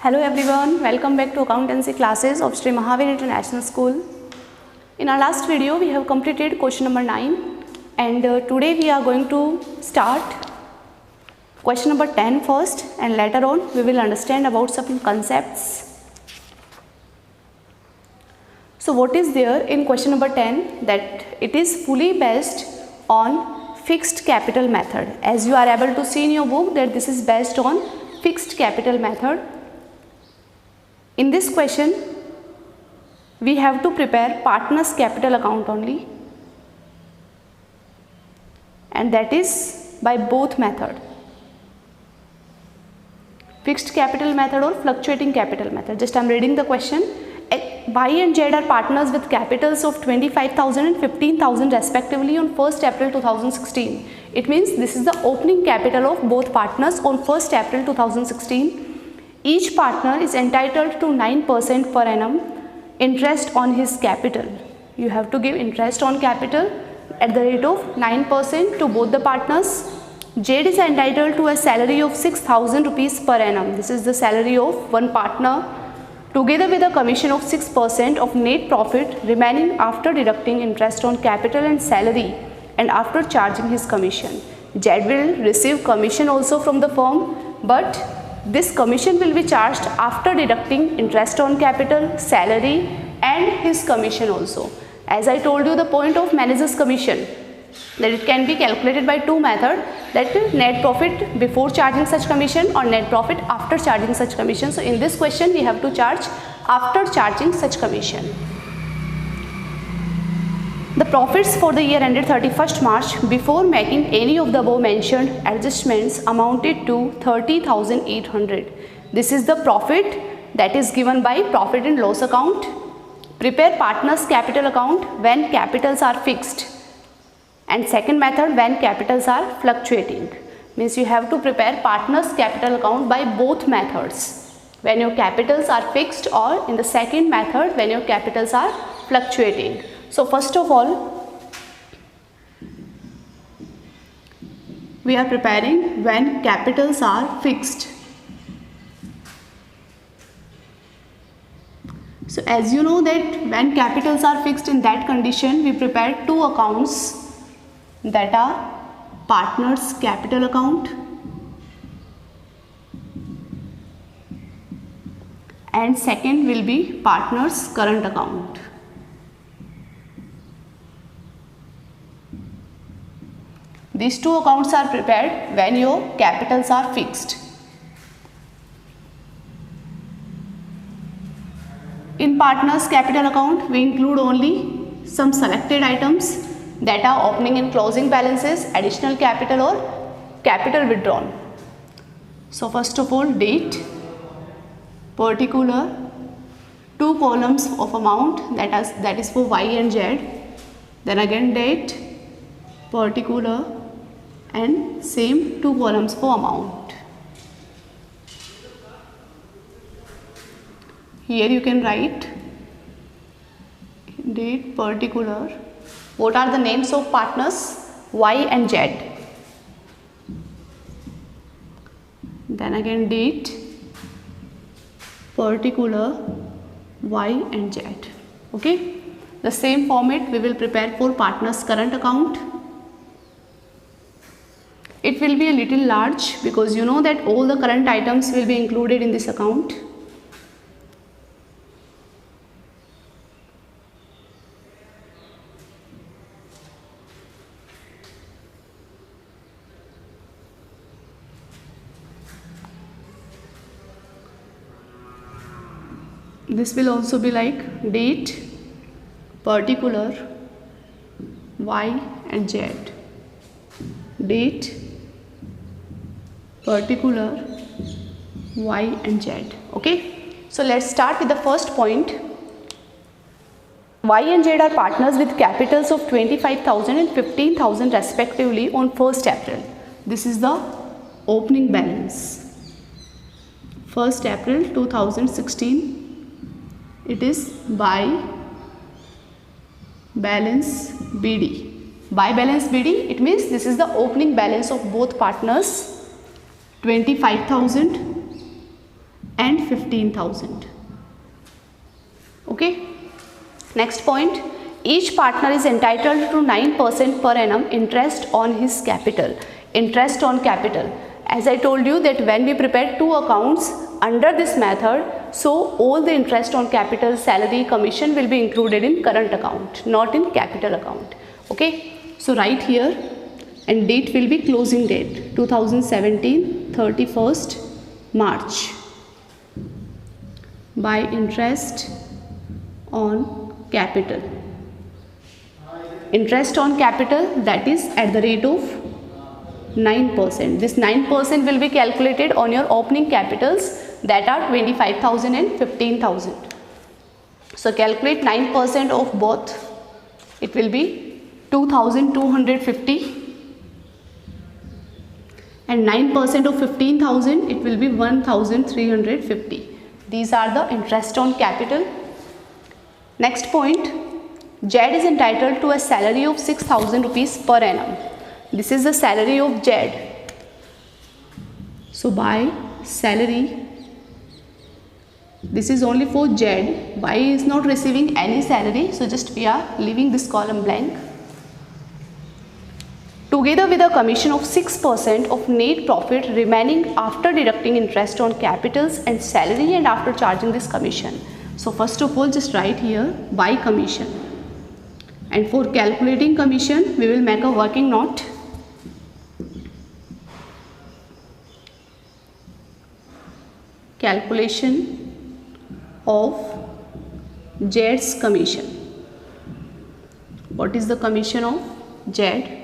Hello everyone, welcome back to accountancy classes of Sri Mahavir International School. In our last video we have completed question number 9 and today we are going to start question number 10 first, and later on we will understand about some concepts. So what is there in question number 10? That it is fully based on fixed capital method. As you are able to see in your book that this is based on fixed capital method. In this question, we have to prepare partner's capital account only, and that is by both method, fixed capital method or fluctuating capital method. Just I am reading the question. Y and Z are partners with capitals of 25,000 and 15,000 respectively on 1st April 2016. It means this is the opening capital of both partners on 1st April 2016. Each partner is entitled to 9% per annum interest on his capital. You have to give interest on capital at the rate of 9% to both the partners. Z is entitled to a salary of 6,000 rupees per annum. This is the salary of one partner, together with a commission of 6% of net profit remaining after deducting interest on capital and salary and after charging his commission. Z will receive commission also from the firm, but this commission will be charged after deducting interest on capital, salary and his commission also. As I told you, the point of manager's commission, that it can be calculated by two methods, that is net profit before charging such commission or net profit after charging such commission. So in this question we have to charge after charging such commission. The profits for the year ended 31st March before making any of the above mentioned adjustments amounted to 30,800. This is the profit that is given by profit and loss account. Prepare partner's capital account when capitals are fixed, and second method when capitals are fluctuating. Means you have to prepare partner's capital account by both methods, when your capitals are fixed, or in the second method when your capitals are fluctuating. So first of all, we are preparing when capitals are fixed. So as you know that when capitals are fixed, in that condition we prepare two accounts, that are partner's capital account and second will be partner's current account. These two accounts are prepared when your capitals are fixed. In partner's capital account, we include only some selected items, that are opening and closing balances, additional capital or capital withdrawn. So first of all, date, particular, two columns of amount, that is for Y and Z, then again date, particular and same two columns for amount. Here you can write date, particular. What are the names of partners? Y and Z. Then again date, particular, Y and Z. Okay. The same format we will prepare for partner's current account. It will be a little large because you know that all the current items will be included in this account. This will also be like date, particular, Y and Z. Date, particular, Y and Z. Okay. So let's start with the first point. Y and Z are partners with capitals of 25,000 and 15,000 respectively on 1st April. This is the opening balance. 1st April 2016. It is by balance BD. By balance BD, it means this is the opening balance of both partners, 25,000 and 15,000. Okay. Next point, each partner is entitled to 9% per annum interest on his capital. Interest on capital. As I told you that when we prepare two accounts under this method, so all the interest on capital, salary, commission will be included in current account, not in capital account. Okay. So write here, and date will be closing date 2017 31st March. By interest on capital. Interest on capital, that is at the rate of 9%. This 9% will be calculated on your opening capitals, that are 25,000 and 15,000. So calculate 9% of both. It will be 2,250. And 9% of 15,000, it will be 1,350. These are the interest on capital. Next point, Jed is entitled to a salary of 6,000 rupees per annum. This is the salary of Jed. So by salary, this is only for Jed. Y is not receiving any salary, so just we are leaving this column blank. Together with a commission of 6% of net profit remaining after deducting interest on capitals and salary and after charging this commission. So first of all, just write here by commission. And for calculating commission, we will make a working note. Calculation of Jed's commission. What is the commission of Jed?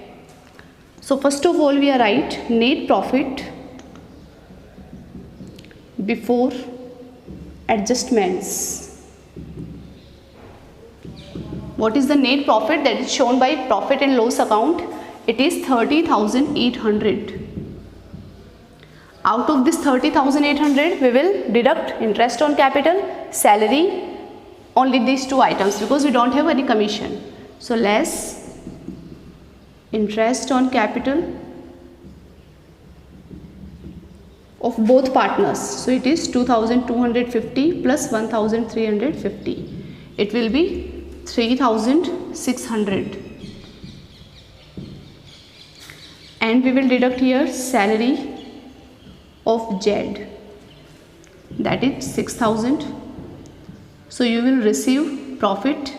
So first of all, we are write net profit before adjustments. What is the net profit that is shown by profit and loss account? It is 30,800. Out of this 30,800, we will deduct interest on capital, salary, only these two items because we don't have any commission. So less interest on capital of both partners. So it is 2,250 plus 1,350. It will be 3,600. And we will deduct here salary of Jed, that is 6,000. So you will receive profit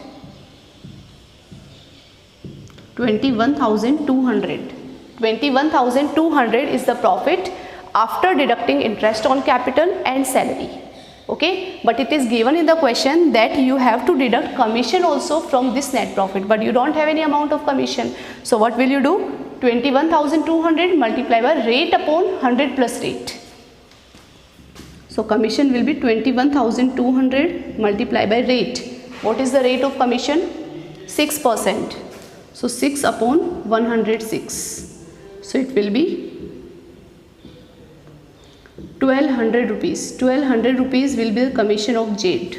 21,200. 21,200 is the profit after deducting interest on capital and salary. Okay, but it is given in the question that you have to deduct commission also from this net profit, but you don't have any amount of commission. So what will you do? 21,200 multiplied by rate upon 100 plus rate. So commission will be 21,200 multiplied by rate. What is the rate of commission? 6%. So 6 upon 106. So it will be 1,200 rupees. 1,200 rupees will be the commission of Jed.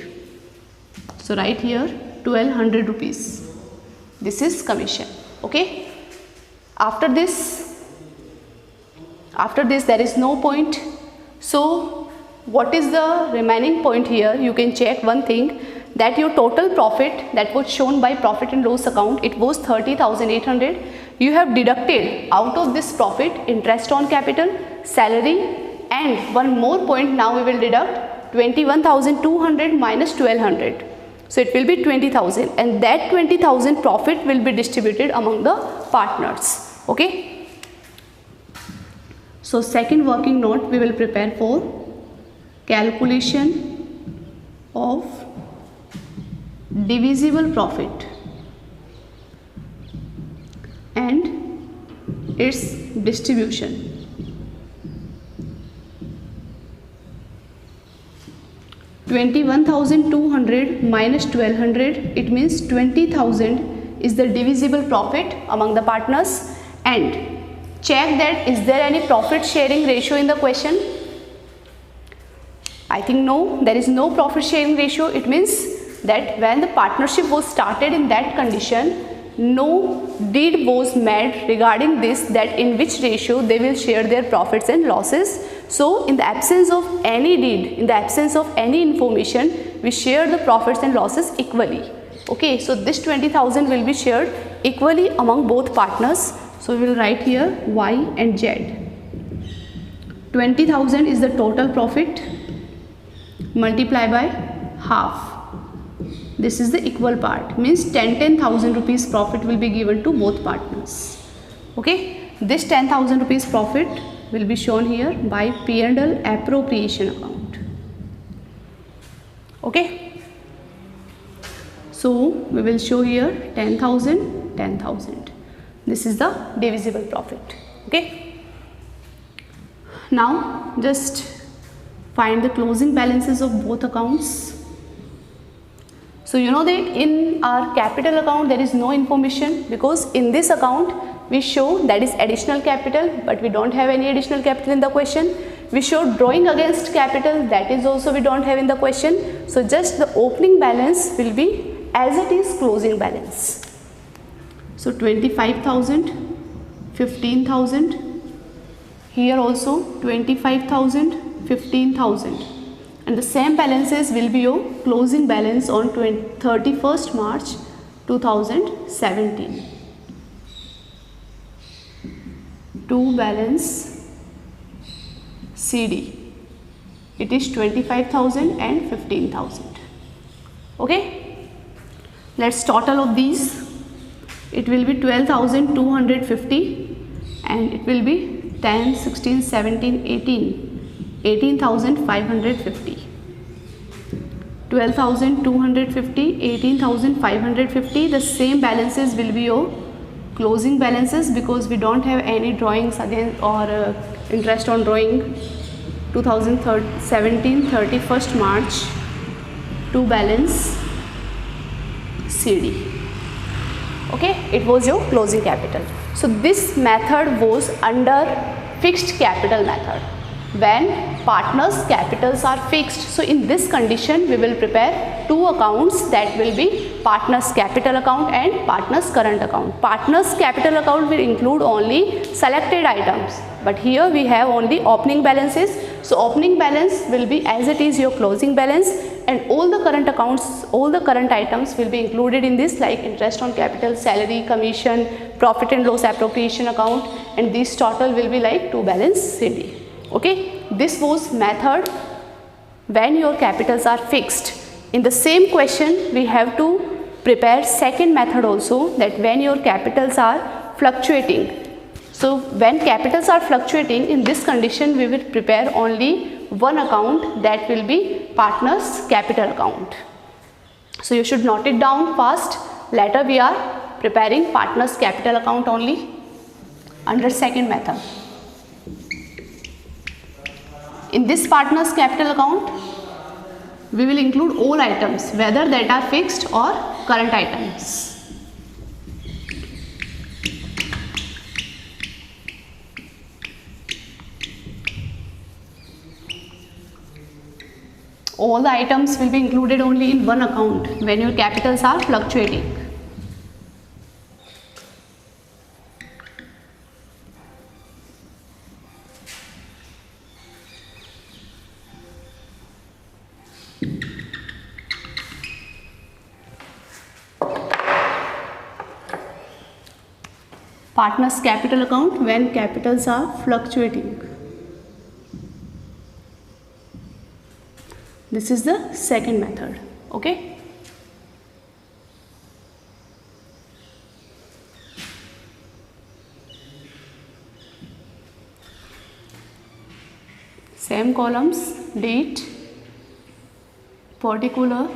So write here 1,200 rupees. This is commission. Okay. After this there is no point. So what is the remaining point here? You can check one thing, that your total profit that was shown by profit and loss account, it was 30,800. You have deducted out of this profit interest on capital, salary, and one more point, now we will deduct 21,200 minus 1,200. So it will be 20,000, and that 20,000 profit will be distributed among the partners. Okay. So second working note we will prepare for calculation of divisible profit and its distribution. $21,200 minus 1,200, it means 20,000 is the divisible profit among the partners. And check that is there any profit sharing ratio in the question? I think no, there is no profit sharing ratio. It means that when the partnership was started in that condition, no deed was made regarding this, that in which ratio they will share their profits and losses. So in the absence of any deed, in the absence of any information, we share the profits and losses equally. Okay, so this 20,000 will be shared equally among both partners. So we will write here Y and Z. 20,000 is the total profit, multiply by half. This is the equal part, means 10,000 rupees profit will be given to both partners. Okay, this 10,000 rupees profit will be shown here by P&L appropriation account. Okay, so we will show here 10,000, 10,000. This is the divisible profit. Okay, now just find the closing balances of both accounts. So you know that in our capital account there is no information, because in this account we show that is additional capital, but we don't have any additional capital in the question. We show drawing against capital, that is also we don't have in the question. So just the opening balance will be as it is closing balance. So 25,000, 15,000, here also 25,000, 15,000, and the same balances will be your closing balance on 31st March 2017. To balance CD, it is 25,000 and 15,000. Okay, let's total of these. It will be 12,250 and it will be 10, 16, 17, 18,550. 12,250, 18,550. The same balances will be your closing balances, because we don't have any drawings again or interest on drawing. 2017 31st March to balance CD. Okay, it was your closing capital. So this method was under fixed capital method, when partners' capitals are fixed. So in this condition we will prepare two accounts, that will be partners' capital account and partners' current account. Partners' capital account will include only selected items, but here we have only opening balances. So opening balance will be as it is your closing balance, and all the current accounts, all the current items will be included in this, like interest on capital, salary, commission, profit and loss appropriation account, and this total will be like to balance CD. Okay, this was method when your capitals are fixed. In the same question we have to prepare second method also, that when your capitals are fluctuating. So when capitals are fluctuating, in this condition we will prepare only one account, that will be partners' capital account. So you should note it down fast. Later we are preparing partners' capital account only under second method. In this partners' capital account, we will include all items, whether that are fixed or current items. All the items will be included only in one account when your capitals are fluctuating. Partners' capital account when capitals are fluctuating. This is the second method. Okay. Same columns, date, particular,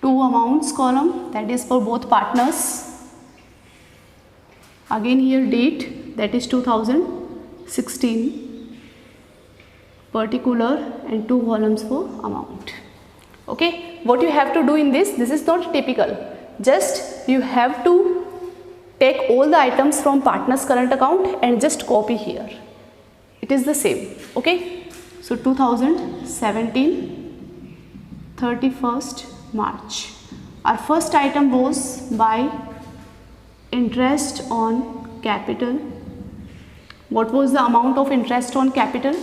two amounts column, that is for both partners. Again here date, that is 2016. Particular, and two columns for amount. Okay, what you have to do in this is not typical. Just you have to take all the items from partners' current account and just copy here. It is the same. Okay, so 2017 31st March. Our first item was by interest on capital What was the amount of interest on capital?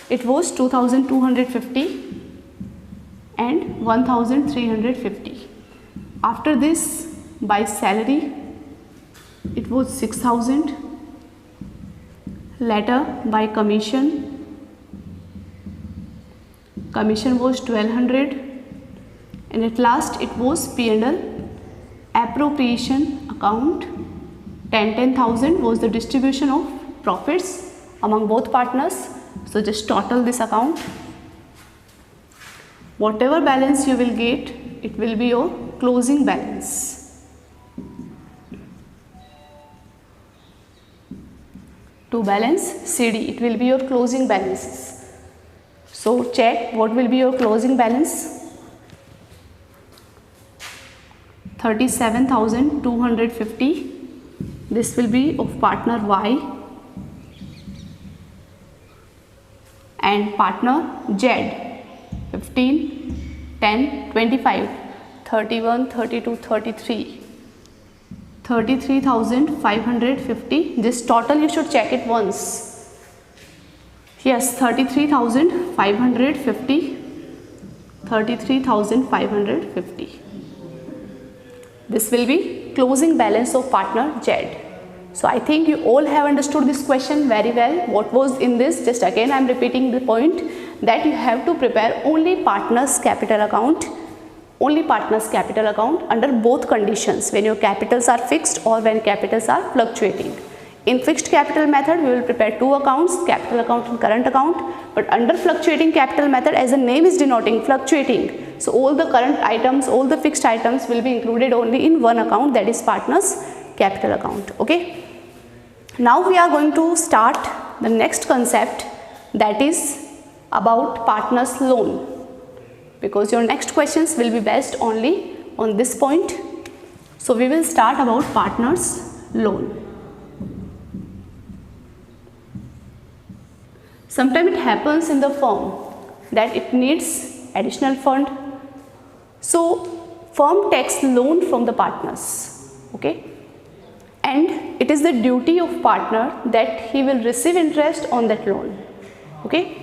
It was 2250 and 1350. After this, by salary, it was 6000. Later, by commission was 1200, and at last it was P&L appropriation account. 10,000 was the distribution of profits among both partners. So just total this account. Whatever balance you will get, it will be your closing balance. To balance CD, it will be your closing balances. So check what will be your closing balance. 37,250. This will be of partner Y and partner Z. 15, 10, 25, 31, 32, 33. 33,550. This total you should check it once. Yes, 33,550. 33,550. This will be closing balance of partner Z. So I think you all have understood this question very well. What was in this? Just again I am repeating the point that you have to prepare only partners capital account. Only partners capital account under both conditions, when your capitals are fixed or when capitals are fluctuating. In fixed capital method, we will prepare two accounts, capital account and current account. But under fluctuating capital method, as the name is denoting, fluctuating. So all the current items, all the fixed items will be included only in one account, that is partners capital account. Okay. Now we are going to start the next concept, that is about partners loan. Because your next questions will be based only on this point. So we will start about partners loan. Sometimes it happens in the firm that it needs additional fund. So firm takes loan from the partners, okay? And it is the duty of partner that he will receive interest on that loan, okay?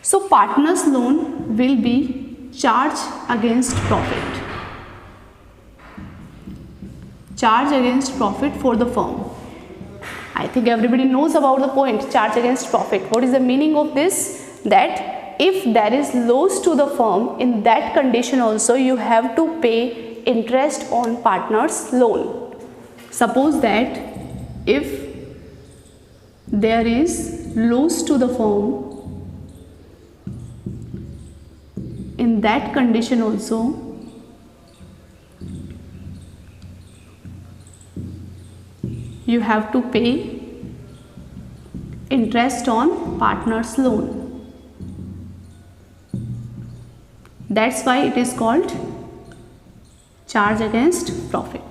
So partners loan will be charge against profit. Charge against profit for the firm. I think everybody knows about the point, charge against profit. What is the meaning of this? That if there is loss to the firm, in that condition also you have to pay interest on partner's loan. Suppose that if there is loss to the firm, in that condition also you have to pay interest on partner's loan. That's why it is called charge against profit.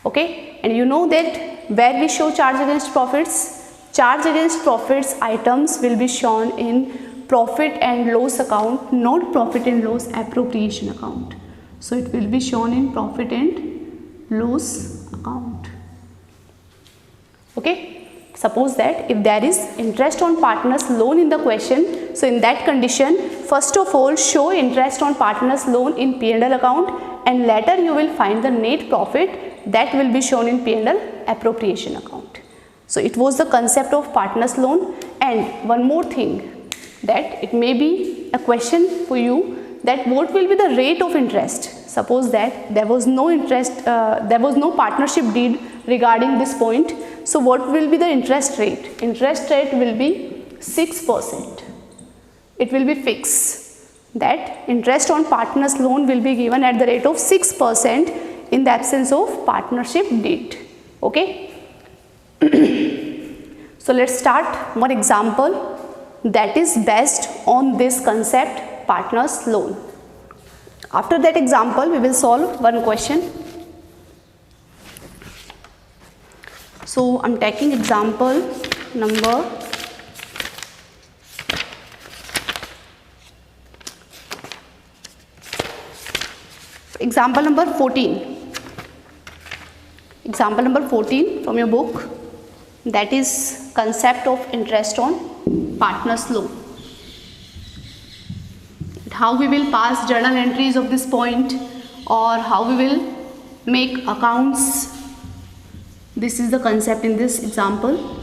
Okay, and you know that where we show charge against profits? Charge against profits items will be shown in profit and loss account, not profit and loss appropriation account. So it will be shown in profit and loss account. Okay, suppose that if there is interest on partner's loan in the question, so in that condition, first of all show interest on partner's loan in P&L account, and later you will find the net profit that will be shown in P&L appropriation account. So it was the concept of partner's loan. And one more thing, that it may be a question for you, that what will be the rate of interest? Suppose that there was no interest, there was no partnership deed regarding this point. So what will be the interest rate? Interest rate will be 6%. It will be fixed. That interest on partner's loan will be given at the rate of 6% in the absence of partnership deed. Okay. So let's start one example that is based on this concept, partner's loan. After that example, we will solve one question. So I'm taking example number example number 14. Example number 14 from your book, that is concept of interest on partners loan. How we will pass journal entries of this point, or how we will make accounts. This is the concept in this example.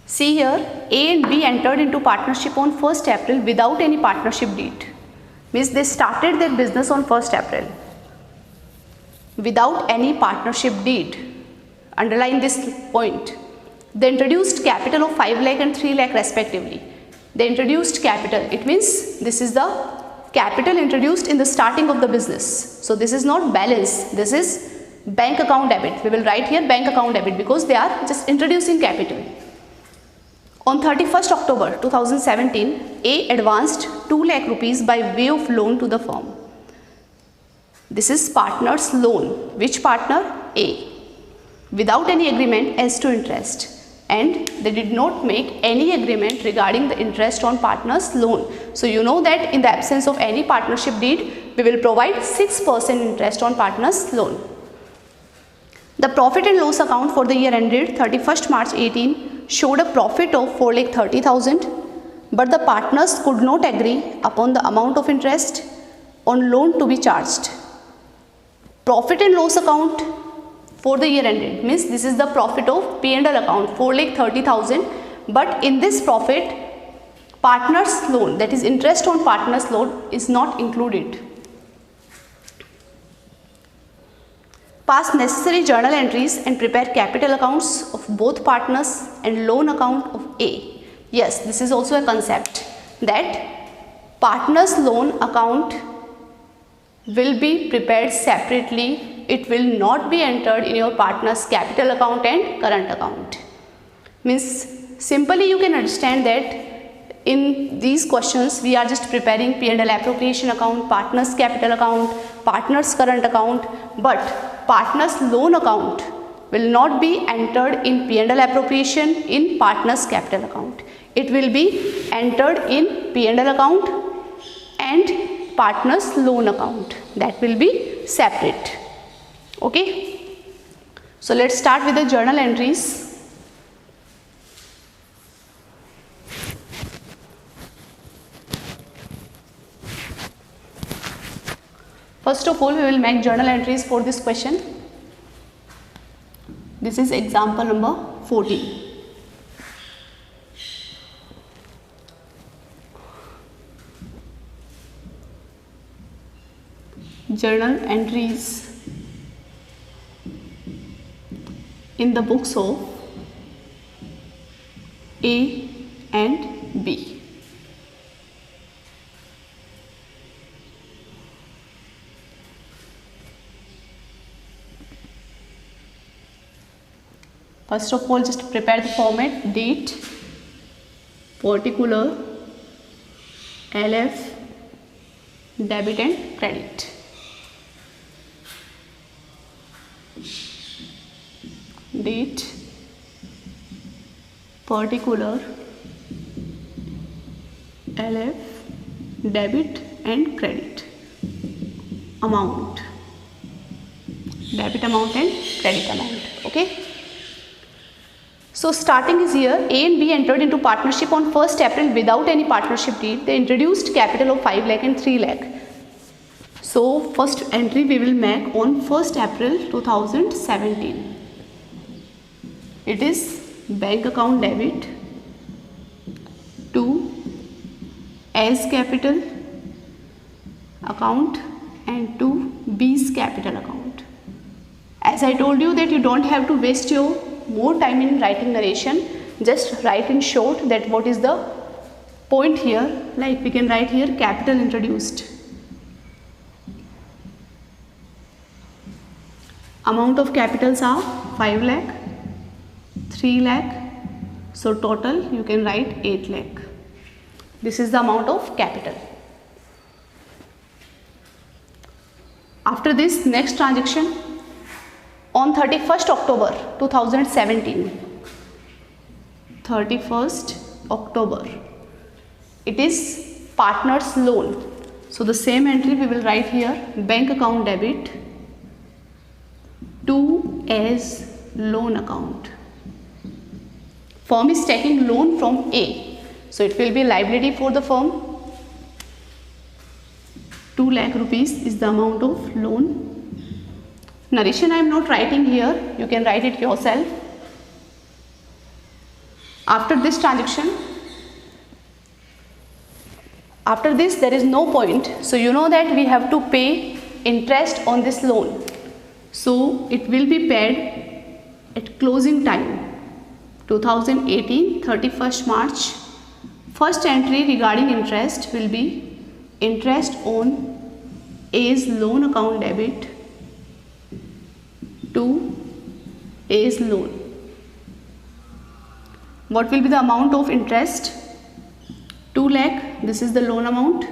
See here, A and B entered into partnership on 1st April without any partnership deed. Means they started their business on 1st April without any partnership deed. Underline this point. They introduced capital of 5 lakh and 3 lakh respectively. They introduced capital. It means this is the capital introduced in the starting of the business. So this is not balance. This is bank account debit. We will write here bank account debit because they are just introducing capital. On 31st October 2017, A advanced 2 lakh rupees by way of loan to the firm. This is partner's loan. Which partner? A. Without any agreement as to interest. And they did not make any agreement regarding the interest on partner's loan. So you know that in the absence of any partnership deed, we will provide 6% interest on partner's loan. The profit and loss account for the year ended 31st March 18 showed a profit of 4,30,000, but the partners could not agree upon the amount of interest on loan to be charged. Profit and loss account for the year ended means this is the profit of P&L account 4,30,000, but in this profit partners loan, that is interest on partners loan, is not included. Pass necessary journal entries and prepare capital accounts of both partners and loan account of A. Yes, this is also a concept that partners loan account will be prepared separately. It will not be entered in your partner's capital account and current account. Means simply you can understand that in these questions we are just preparing P&L appropriation account, partner's capital account, partner's current account, but partner's loan account will not be entered in P&L appropriation in partner's capital account. It will be entered in P&L account and partner's loan account. That will be separate. Okay. So let's start with the journal entries. First of all, we will make journal entries for this question. This is example number 14. Journal entries in the books of A and B. First of all, just prepare the format: date, particular, LF, debit and credit. Date, particular, LF, debit and credit. Amount, debit amount and credit amount. Okay. So starting is here, A and B entered into partnership on 1st April without any partnership deed. They introduced capital of 5 lakh and 3 lakh. So first entry we will make on 1st April 2017. It is bank account debit to A's capital account and to B's capital account. As I told you that you don't have to waste your more time in writing narration, just write in short that what is the point here. Like we can write here capital introduced, amount of capitals are 5 lakh, 3 lakh, so total you can write 8 lakh. This is the amount of capital. After this, next transaction on 31st October 2017. 31st October. It is partner's loan. So the same entry we will write here, bank account debit to as loan account. Firm is taking loan from A, so it will be liability for the firm. 2 lakh rupees is the amount of loan. Narration I am not writing here, you can write it yourself. After this transaction, after this there is no point, so you know that we have to pay interest on this loan. So it will be paid at closing time 2018 31st March. First entry regarding interest will be interest on A's loan account debit to A's loan. What will be the amount of interest? 2 lakh, this is the loan amount.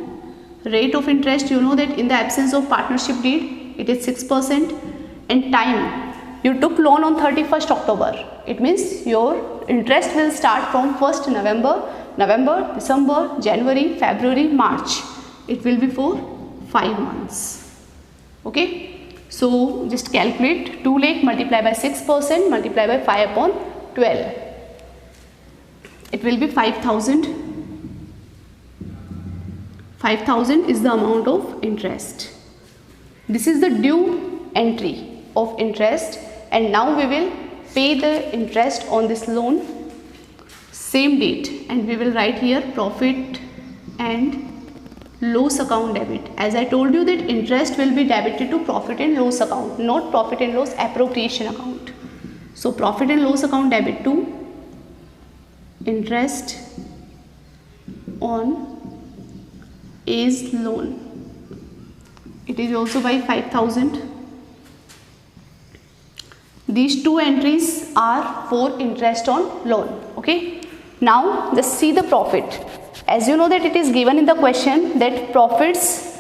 Rate of interest, you know that in the absence of partnership deed, it is 6%. And time, you took loan on 31st October. It means your interest will start from 1st November, December, January, February, March. It will be for 5 months. Okay. So just calculate 2 lakh multiply by 6% multiply by 5 upon 12. It will be 5,000. 5,000 is the amount of interest. This is the due entry of interest, and now we will pay the interest on this loan same date, and we will write here profit and loss account debit. As I told you that interest will be debited to profit and loss account, not profit and loss appropriation account. So profit and loss account debit to interest on A's loan. It is also by 5,000. These two entries are for interest on loan. Okay. Now just see the profit. As you know that it is given in the question that profits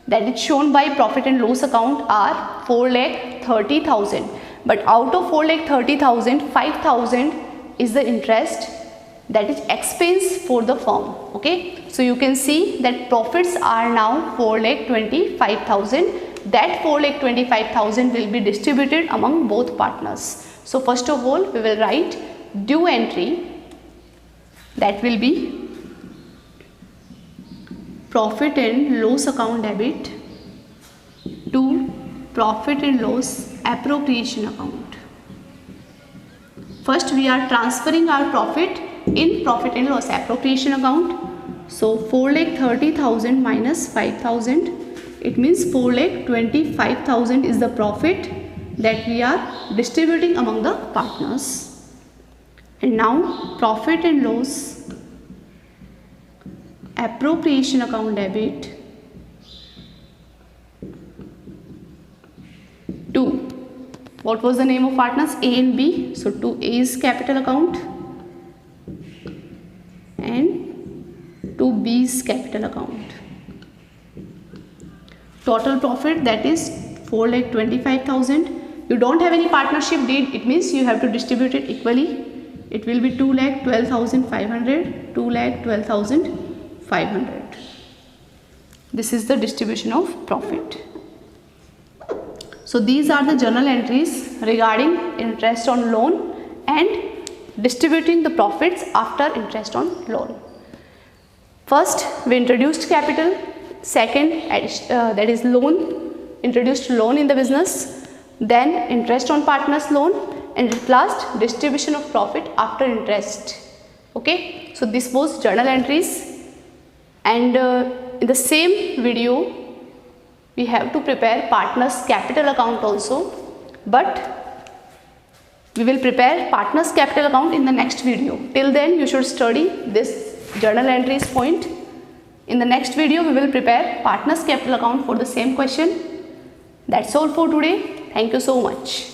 that is shown by profit and loss account are 4,30,000. But out of 4,30,000, 5,000 is the interest, that is expense for the firm. Okay. So you can see that profits are now 4,25,000. That 4,25,000 will be distributed among both partners. So first of all we will write due entry, that will be profit and loss account debit to profit and loss appropriation account. First we are transferring our profit in profit and loss appropriation account. So 4,30,000 minus 5,000, it means 4,25,000 is the profit that we are distributing among the partners. And now profit and loss appropriation account debit to, what was the name of partners? A and B. So to A's capital account and to B's capital account. Total profit, that is 4,25,000. You don't have any partnership deed, it means you have to distribute it equally. It will be 2,12,500, 2,12,500. This is the distribution of profit. So these are the journal entries regarding interest on loan and distributing the profits after interest on loan. First we introduced capital, second that is loan, introduced loan in the business, then interest on partners loan, and at last distribution of profit after interest. Okay, so this was journal entries, and in the same video we have to prepare partners capital account also, but we will prepare partners capital account in the next video. Till then you should study this journal entries point. In the next video we will prepare partners capital account for the same question. That's all for today. Thank you so much.